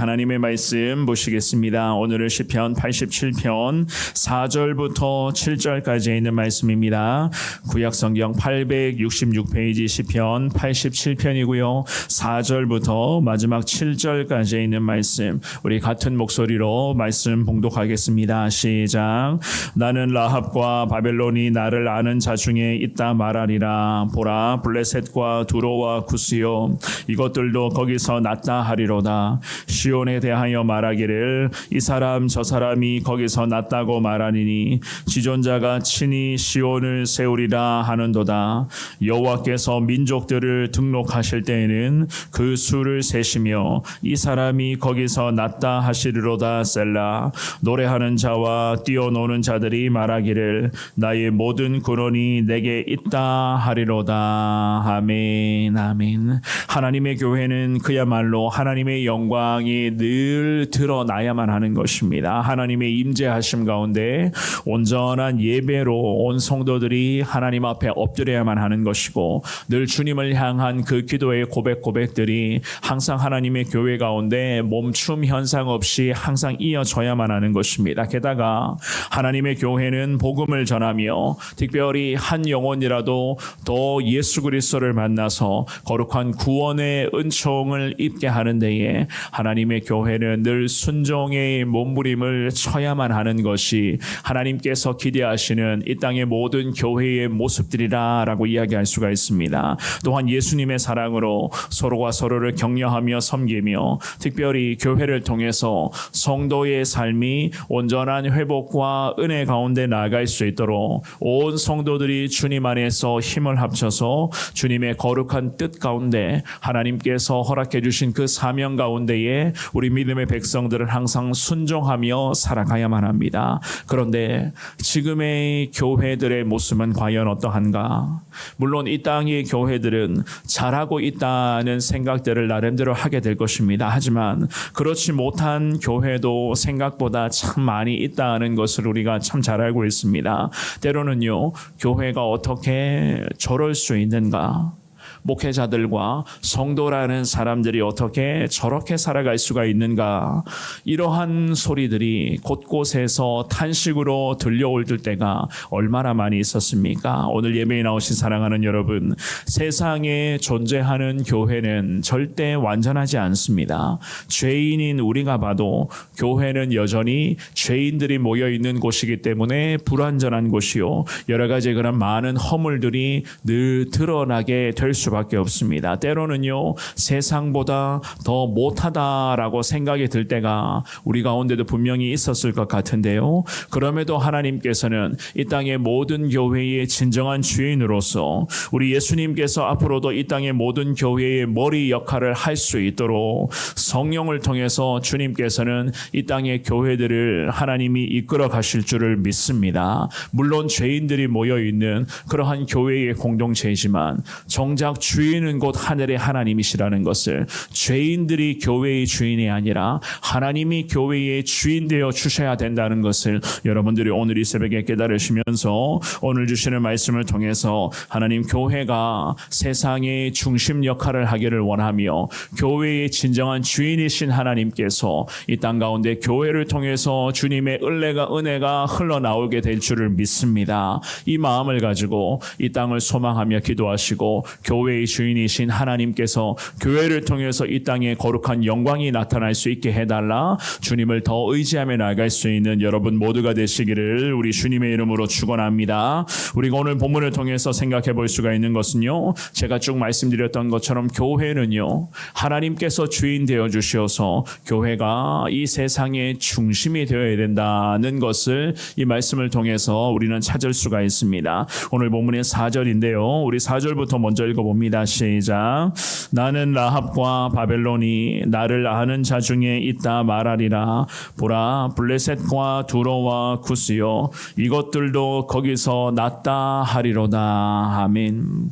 하나님의 말씀 보시겠습니다. 오늘은 시편 87편 4절부터 7절까지 있는 말씀입니다. 구약성경 866페이지 시편 87편이고요. 4절부터 마지막 7절까지 있는 말씀, 우리 같은 목소리로 말씀 봉독하겠습니다. 시작. 나는 라합과 바벨론이 나를 아는 자 중에 있다 말하리라. 보라, 블레셋과 두로와 구스요, 이것들도 거기서 났다 하리로다. 시온에 대하여 말하기를 이 사람 저 사람이 거기서 났다고 말하니니 지존자가 친히 시온을 세우리라 하는도다. 여호와께서 민족들을 등록하실 때에는 그 수를 세시며 이 사람이 거기서 났다 하시리로다. 셀라. 노래하는 자와 뛰어노는 자들이 말하기를 나의 모든 근원이 내게 있다 하리로다. 아멘. 아멘. 하나님의 교회는 그야말로 하나님의 영광이 늘 드러나야만 하는 것입니다. 하나님의 임재하심 가운데 온전한 예배로 온 성도들이 하나님 앞에 엎드려야만 하는 것이고, 늘 주님을 향한 그 기도의 고백들이 항상 하나님의 교회 가운데 멈춤 현상 없이 항상 이어져야만 하는 것입니다. 게다가 하나님의 교회는 복음을 전하며 특별히 한 영혼이라도 더 예수 그리스도를 만나서 거룩한 구원의 은총을 입게 하는 데에 하나님의 교회는 늘 순종의 몸부림을 쳐야만 하는 것이 하나님께서 기대하시는 이 땅의 모든 교회의 모습들이라고 이야기할 수가 있습니다. 또한 예수님의 사랑으로 서로가 서로를 격려하며 섬기며 특별히 교회를 통해서 성도의 삶이 온전한 회복과 은혜 가운데 나아갈 수 있도록 온 성도들이 주님 안에서 힘을 합쳐서 주님의 거룩한 뜻 가운데 하나님께서 허락해 주신 그 사명 가운데에 우리 믿음의 백성들은 항상 순종하며 살아가야만 합니다. 그런데 지금의 교회들의 모습은 과연 어떠한가? 물론 이 땅의 교회들은 잘하고 있다는 생각들을 나름대로 하게 될 것입니다. 하지만 그렇지 못한 교회도 생각보다 참 많이 있다는 것을 우리가 참 잘 알고 있습니다. 때로는요, 교회가 어떻게 저럴 수 있는가? 목회자들과 성도라는 사람들이 어떻게 저렇게 살아갈 수가 있는가? 이러한 소리들이 곳곳에서 탄식으로 들려올 때가 얼마나 많이 있었습니까? 오늘 예배에 나오신 사랑하는 여러분, 세상에 존재하는 교회는 절대 완전하지 않습니다. 죄인인 우리가 봐도 교회는 여전히 죄인들이 모여있는 곳이기 때문에 불완전한 곳이요, 여러 가지 그런 많은 허물들이 늘 드러나게 될 수밖에 없습니다. 때로는요, 세상보다 더 못하다라고 생각이 들 때가 우리 가운데도 분명히 있었을 것 같은데요. 그럼에도 하나님께서는 이 땅의 모든 교회의 진정한 주인으로서 우리 예수님께서 앞으로도 이 땅의 모든 교회의 머리 역할을 할 수 있도록 성령을 통해서 주님께서는 이 땅의 교회들을 하나님이 이끌어 가실 줄을 믿습니다. 물론 죄인들이 모여있는 그러한 교회의 공동체이지만 정작 주인은 곧 하늘의 하나님이시라는 것을, 죄인들이 교회의 주인이 아니라 하나님이 교회의 주인 되어 주셔야 된다는 것을 여러분들이 오늘 이 새벽에 깨달으시면서 오늘 주시는 말씀을 통해서 하나님 교회가 세상의 중심 역할을 하기를 원하며 교회의 진정한 주인이신 하나님께서 이 땅 가운데 교회를 통해서 주님의 은혜가 흘러나오게 될 줄을 믿습니다. 이 마음을 가지고 이 땅을 소망하며 기도하시고 교회의 주인이신 하나님께서 교회를 통해서 이 땅에 거룩한 영광이 나타날 수 있게 해달라, 주님을 더 의지하며 나아갈 수 있는 여러분 모두가 되시기를 우리 주님의 이름으로 축원합니다. 우리가 오늘 본문을 통해서 생각해 볼 수가 있는 것은요, 제가 쭉 말씀드렸던 것처럼 교회는요, 하나님께서 주인 되어 주셔서 교회가 이 세상의 중심이 되어야 된다는 것을 이 말씀을 통해서 우리는 찾을 수가 있습니다. 오늘 본문의 4절인데요. 우리 4절부터 먼저 읽어봅니다. 시작. 나는 라합과 바벨론이 나를 아는 자 중에 있다 말하리라. 보라, 블레셋과 두로와 구스요, 이것들도 거기서 났다 하리로다. 아멘.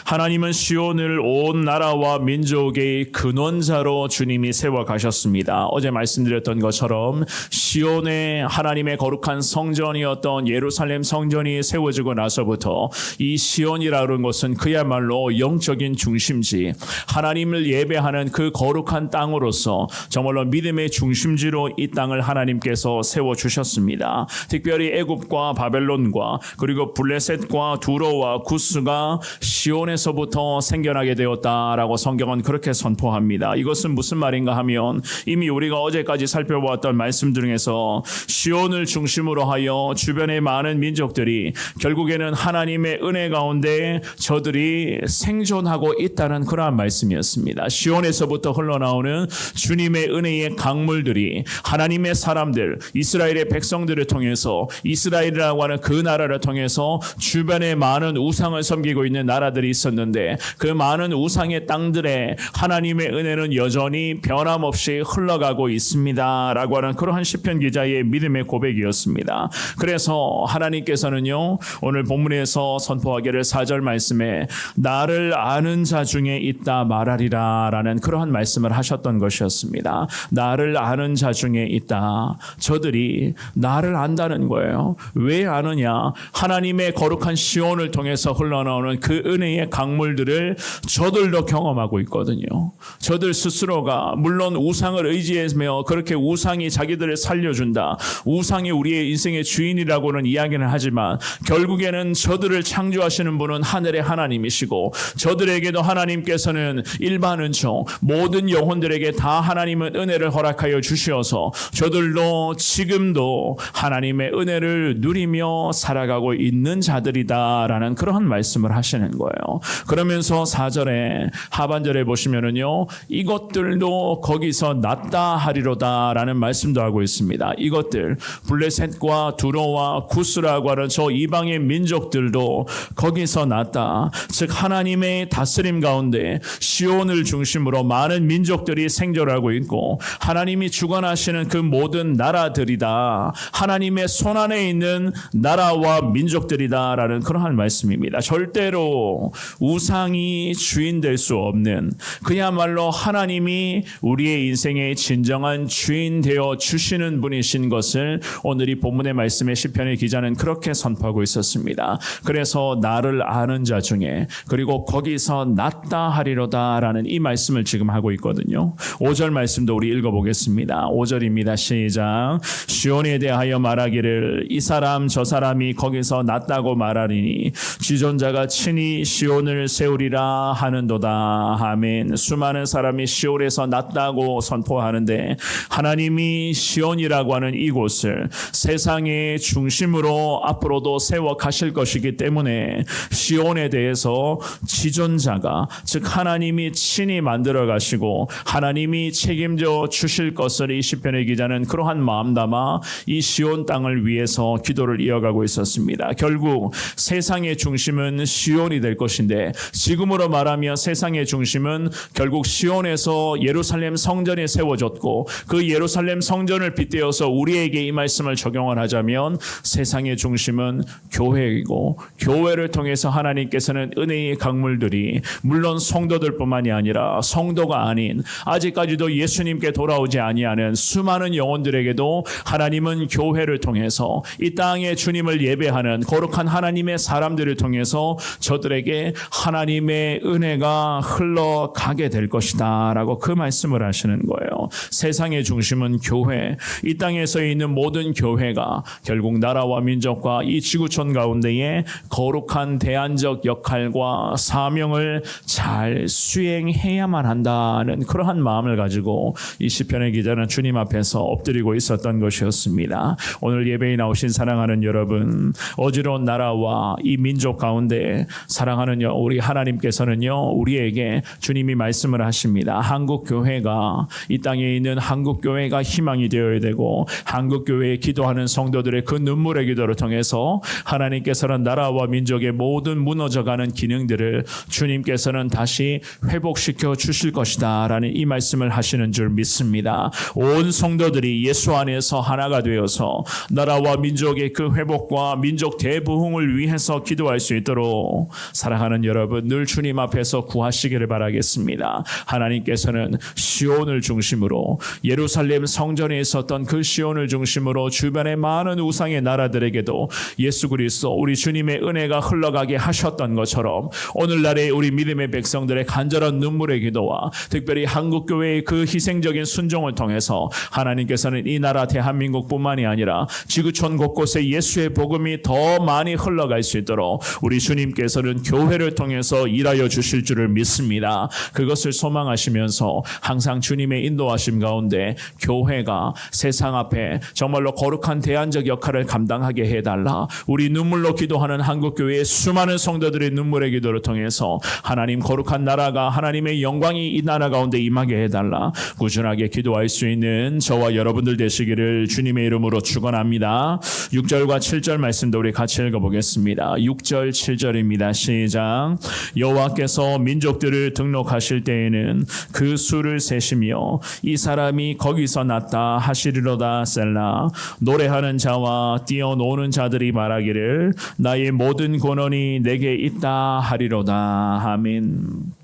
하나님은 시온을 온 나라와 민족의 근원자로 주님이 세워 가셨습니다. 어제 말씀드렸던 것처럼 시온에 하나님의 거룩한 성전이었던 예루살렘 성전이 세워지고 나서부터 이 시온이라는 것은 그야말로 영적인 중심지, 하나님을 예배하는 그 거룩한 땅으로서 정말로 믿음의 중심지로 이 땅을 하나님께서 세워주셨습니다. 특별히 애굽과 바벨론과 그리고 블레셋과 두로와 구스가 시온에서부터 생겨나게 되었다라고 성경은 그렇게 선포합니다. 이것은 무슨 말인가 하면 이미 우리가 어제까지 살펴보았던 말씀 중에서 시온을 중심으로 하여 주변의 많은 민족들이 결국에는 하나님의 은혜 가운데 저들이 생존하고 있다는 그러한 말씀이었습니다. 시온에서부터 흘러나오는 주님의 은혜의 강물들이 하나님의 사람들, 이스라엘의 백성들을 통해서, 이스라엘이라고 하는 그 나라를 통해서 주변에 많은 우상을 섬기고 있는 나라들이 있었는데 그 많은 우상의 땅들에 하나님의 은혜는 여전히 변함없이 흘러가고 있습니다 라고 하는 그러한 시편 기자의 믿음의 고백이었습니다. 그래서 하나님께서는요, 오늘 본문에서 선포하기를 4절 말씀에 나를 아는 자 중에 있다 말하리라 라는 그러한 말씀을 하셨던 것이었습니다. 나를 아는 자 중에 있다. 저들이 나를 안다는 거예요. 왜 아느냐? 하나님의 거룩한 시온을 통해서 흘러나오는 그 은혜의 강물들을 저들도 경험하고 있거든요. 저들 스스로가 물론 우상을 의지하며 그렇게 우상이 자기들을 살려준다, 우상이 우리의 인생의 주인이라고는 이야기는 하지만 결국에는 저들을 창조하시는 분은 하늘의 하나님이시고 저들에게도 하나님께서는 일반 은총, 모든 영혼들에게 다 하나님은 은혜를 허락하여 주시어서 저들도 지금도 하나님의 은혜를 누리며 살아가고 있는 자들이다라는 그러한 말씀을 하시는 거예요. 그러면서 4절에 하반절에 보시면은요, 이것들도 거기서 낫다 하리로다라는 말씀도 하고 있습니다. 이것들 블레셋과 두로와 구스라고 하는 저 이방의 민족들도 거기서 낫다. 즉 하나님의 다스림 가운데 시온을 중심으로 많은 민족들이 생존하고 있고 하나님이 주관하시는 그 모든 나라들이다. 하나님의 손안에 있는 나라와 민족들이다라는 그러한 말씀입니다. 절대로 우상이 주인 될 수 없는, 그야말로 하나님이 우리의 인생의 진정한 주인 되어 주시는 분이신 것을 오늘 이 본문의 말씀의 시편의 기자는 그렇게 선포하고 있었습니다. 그래서 나를 아는 자 중에, 그리고 거기서 낫다 하리로다라는 이 말씀을 지금 하고 있거든요. 5절 말씀도 우리 읽어보겠습니다. 5절입니다. 시작. 시온에 대하여 말하기를 이 사람 저 사람이 거기서 낫다고 말하리니 지존자가 친히 시온을 세우리라 하는도다. 아멘. 수많은 사람이 시온에서 낫다고 선포하는데 하나님이 시온이라고 하는 이곳을 세상의 중심으로 앞으로도 세워 가실 것이기 때문에 시온에 대해서 지존자가, 즉 하나님이 친히 만들어 가시고 하나님이 책임져 주실 것을 이 시편의 기자는 그러한 마음 담아 이 시온 땅을 위해서 기도를 이어가고 있었습니다. 결국 세상의 중심은 시온이 될 것인데 지금으로 말하면 세상의 중심은 결국 시온에서 예루살렘 성전이 세워졌고 그 예루살렘 성전을 빗대어서 우리에게 이 말씀을 적용을 하자면 세상의 중심은 교회이고 교회를 통해서 하나님께서는 은혜의 강물들이 물론 성도들뿐만이 아니라 성도가 아닌 아직까지도 예수님께 돌아오지 아니하는 수많은 영혼들에게도 하나님은 교회를 통해서 이 땅에 주님을 예배하는 거룩한 하나님의 사람들을 통해서 저들에게 하나님의 은혜가 흘러가게 될 것이다 라고 그 말씀을 하시는 거예요. 세상의 중심은 교회, 이 땅에서 있는 모든 교회가 결국 나라와 민족과 이 지구촌 가운데에 거룩한 대안적 역할과 사명을 잘 수행해야만 한다는 그러한 마음을 가지고 이 시편의 기자는 주님 앞에서 엎드리고 있었던 것이었습니다. 오늘 예배에 나오신 사랑하는 여러분, 어지러운 나라와 이 민족 가운데 사랑하는 우리 하나님께서는요, 우리에게 주님이 말씀을 하십니다. 한국 교회가, 이 땅에 있는 한국 교회가 희망이 되어야 되고 한국 교회에 기도하는 성도들의 그 눈물의 기도를 통해서 하나님께서는 나라와 민족의 모든 무너져가는 기능들을 주님께서는 다시 회복시켜 주실 것이다 라는 이 말씀을 하시는 줄 믿습니다. 온 성도들이 예수 안에서 하나가 되어서 나라와 민족의 그 회복과 민족 대부흥을 위해서 기도할 수 있도록 사랑하는 여러분, 늘 주님 앞에서 구하시기를 바라겠습니다. 하나님께서는 시온을 중심으로 예루살렘 성전에 있었던 그 시온을 중심으로 주변의 많은 우상의 나라들에게도 예수 그리스도 우리 주님의 은혜가 흘러가게 하셨던 것처럼 오늘날의 우리 믿음의 백성들의 간절한 눈물의 기도와 특별히 한국교회의 그 희생적인 순종을 통해서 하나님께서는 이 나라 대한민국뿐만이 아니라 지구촌 곳곳에 예수의 복음이 더 많이 흘러갈 수 있도록 우리 주님께서는 교회를 통해서 일하여 주실 줄을 믿습니다. 그것을 소망하시면서 항상 주님의 인도하심 가운데 교회가 세상 앞에 정말로 거룩한 대안적 역할을 감당하게 해달라. 우리 눈물로 기도하는 한국교회의 수많은 성도들의 눈물의 기도를 통해서 하나님 거룩한 나라가 하나님의 영광이 이 나라 가운데 임하게 해달라. 꾸준하게 기도할 수 있는 저와 여러분들 되시기를 주님의 이름으로 축원합니다. 6절과 7절 말씀도 우리 같이 읽어보겠습니다. 6절 7절입니다. 시작. 여호와께서 민족들을 등록하실 때에는 그 수를 세시며 이 사람이 거기서 났다 하시리로다. 셀라. 노래하는 자와 뛰어노는 자들이 말하기를 나의 모든 권한이 내게 있다 하리로다. 아멘.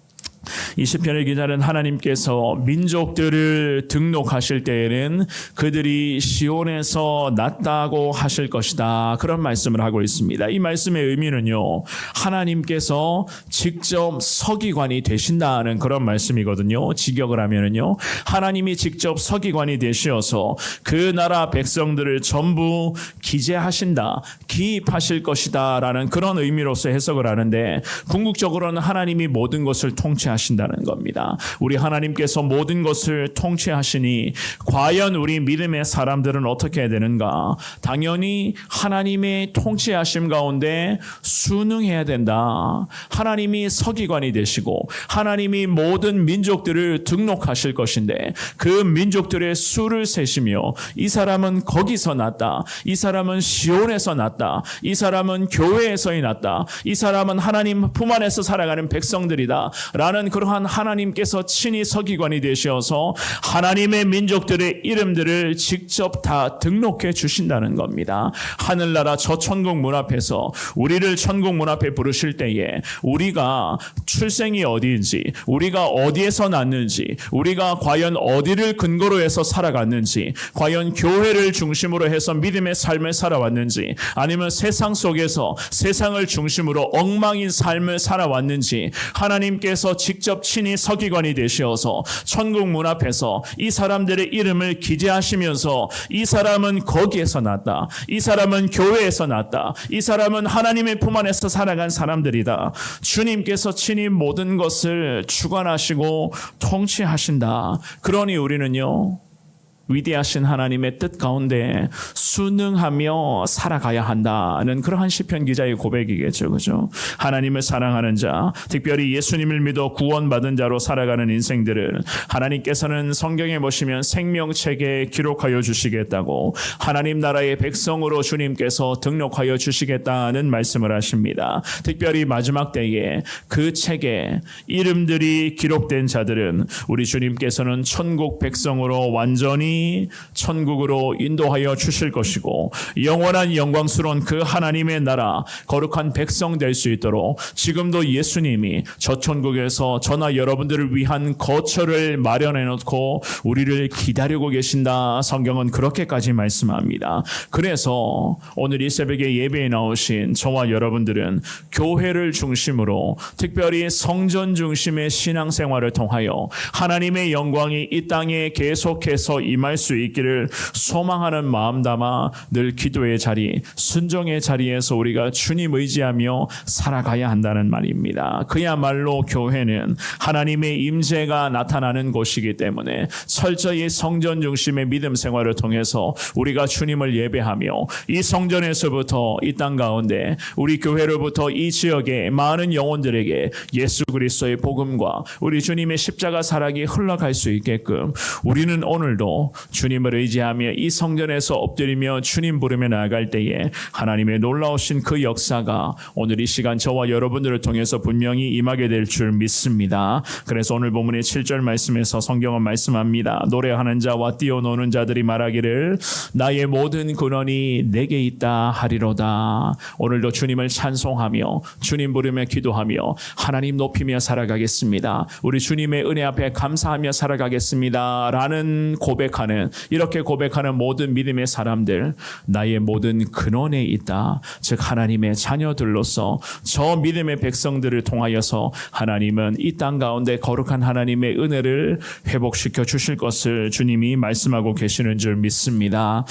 이 시편의 기자는 하나님께서 민족들을 등록하실 때에는 그들이 시온에서 났다고 하실 것이다. 그런 말씀을 하고 있습니다. 이 말씀의 의미는요, 하나님께서 직접 서기관이 되신다는 그런 말씀이거든요. 직역을 하면은요, 하나님이 직접 서기관이 되시어서 그 나라 백성들을 전부 기재하신다, 기입하실 것이다 라는 그런 의미로서 해석을 하는데, 궁극적으로는 하나님이 모든 것을 통치하신다는 겁니다. 우리 하나님께서 모든 것을 통치하시니 과연 우리 믿음의 사람들은 어떻게 해야 되는가? 당연히 하나님의 통치하심 가운데 순응해야 된다. 하나님이 서기관이 되시고 하나님이 모든 민족들을 등록하실 것인데 그 민족들의 수를 세시며 이 사람은 거기서 났다, 이 사람은 시온에서 났다, 이 사람은 교회에서 났다, 이 사람은 하나님 품 안에서 살아가는 백성들이다 라는 그러한 하나님께서 친히 서기관이 되셔서 하나님의 민족들의 이름들을 직접 다 등록해 주신다는 겁니다. 하늘나라 저 천국 문 앞에서 우리를 천국 문 앞에 부르실 때에 우리가 출생이 어디인지, 우리가 어디에서 났는지, 우리가 과연 어디를 근거로 해서 살아갔는지, 과연 교회를 중심으로 해서 믿음의 삶을 살아왔는지, 아니면 세상 속에서 세상을 중심으로 엉망인 삶을 살아왔는지 하나님께서 직접 친히 서기관이 되시어서 천국 문 앞에서 이 사람들의 이름을 기재하시면서 이 사람은 거기에서 났다, 이 사람은 교회에서 났다, 이 사람은 하나님의 품 안에서 살아간 사람들이다. 주님께서 친히 모든 것을 주관하시고 통치하신다. 그러니 우리는요, 위대하신 하나님의 뜻 가운데 순응하며 살아가야 한다는 그러한 시편 기자의 고백이겠죠. 그죠? 하나님을 사랑하는 자, 특별히 예수님을 믿어 구원받은 자로 살아가는 인생들을 하나님께서는 성경에 보시면 생명책에 기록하여 주시겠다고, 하나님 나라의 백성으로 주님께서 등록하여 주시겠다는 말씀을 하십니다. 특별히 마지막 때에 그 책에 이름들이 기록된 자들은 우리 주님께서는 천국 백성으로 완전히 천국으로 인도하여 주실 것이고, 영원한 영광스러운 그 하나님의 나라 거룩한 백성 될 수 있도록 지금도 예수님이 저 천국에서 저나 여러분들을 위한 거처를 마련해 놓고 우리를 기다리고 계신다. 성경은 그렇게까지 말씀합니다. 그래서 오늘 이 새벽에 예배에 나오신 저와 여러분들은 교회를 중심으로 특별히 성전 중심의 신앙생활을 통하여 하나님의 영광이 이 땅에 계속해서 임할 수 있기를 소망하는 마음 담아 늘 기도의 자리, 순종의 자리에서 우리가 주님 의지하며 살아가야 한다는 말입니다. 그야말로 교회는 하나님의 임재가 나타나는 곳이기 때문에 철저히 성전 중심의 믿음 생활을 통해서 우리가 주님을 예배하며 이 성전에서부터 이 땅 가운데 우리 교회로부터 이 지역의 많은 영혼들에게 예수 그리스도의 복음과 우리 주님의 십자가 사랑이 흘러갈 수 있게끔 우리는 오늘도 주님을 의지하며 이 성전에서 엎드리며 주님 부르며 나아갈 때에 하나님의 놀라우신 그 역사가 오늘 이 시간 저와 여러분들을 통해서 분명히 임하게 될 줄 믿습니다. 그래서 오늘 본문의 7절 말씀에서 성경은 말씀합니다. 노래하는 자와 뛰어노는 자들이 말하기를 나의 모든 근원이 내게 있다 하리로다. 오늘도 주님을 찬송하며 주님 부르며 기도하며 하나님 높이며 살아가겠습니다. 우리 주님의 은혜 앞에 감사하며 살아가겠습니다 라는 고백하는, 이렇게 고백하는 모든 믿음의 사람들, 나의 모든 근원에 있다. 즉 하나님의 자녀들로서 저 믿음의 백성들을 통하여서 하나님은 이 땅 가운데 거룩한 하나님의 은혜를 회복시켜 주실 것을 주님이 말씀하고 계시는 줄 믿습니다.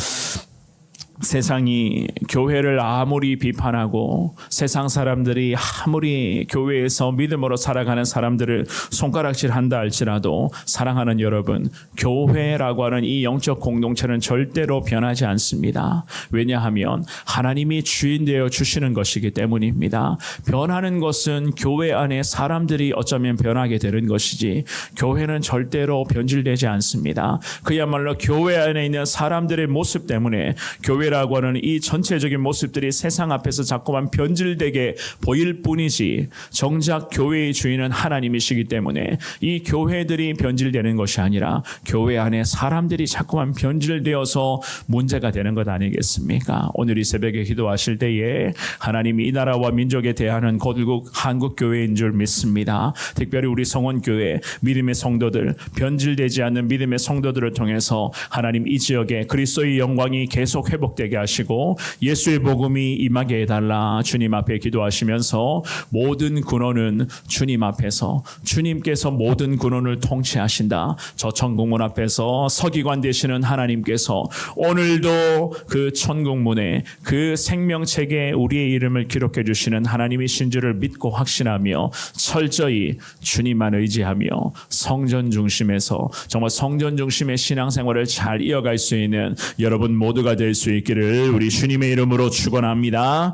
세상이 교회를 아무리 비판하고 세상 사람들이 아무리 교회에서 믿음으로 살아가는 사람들을 손가락질한다 할지라도 사랑하는 여러분, 교회라고 하는 이 영적 공동체는 절대로 변하지 않습니다. 왜냐하면 하나님이 주인 되어 주시는 것이기 때문입니다. 변하는 것은 교회 안에 사람들이 어쩌면 변하게 되는 것이지 교회는 절대로 변질되지 않습니다. 그야말로 교회 안에 있는 사람들의 모습 때문에 교회라고 하는 이 전체적인 모습들이 세상 앞에서 자꾸만 변질되게 보일 뿐이지 정작 교회의 주인은 하나님이시기 때문에 이 교회들이 변질되는 것이 아니라 교회 안에 사람들이 자꾸만 변질되어서 문제가 되는 것 아니겠습니까? 오늘 이 새벽에 기도하실 때에 하나님이 이 나라와 민족에 대하는 거룩 한국교회인 줄 믿습니다. 특별히 우리 성원교회 믿음의 성도들, 변질되지 않는 믿음의 성도들을 통해서 하나님 이 지역에 그리스도의 영광이 계속 회복되게 하시고 예수의 복음이 임하게 해달라 주님 앞에 기도하시면서 모든 근원은 주님 앞에서 주님께서 모든 근원을 통치하신다. 저 천국문 앞에서 서기관 되시는 하나님께서 오늘도 그 천국문에 그 생명책에 우리의 이름을 기록해 주시는 하나님이신 줄을 믿고 확신하며 철저히 주님만 의지하며 성전 중심에서 정말 성전 중심의 신앙생활을 잘 이어갈 수 있는 여러분 모두가 될 수 있기를 우리 주님의 이름으로 축원합니다.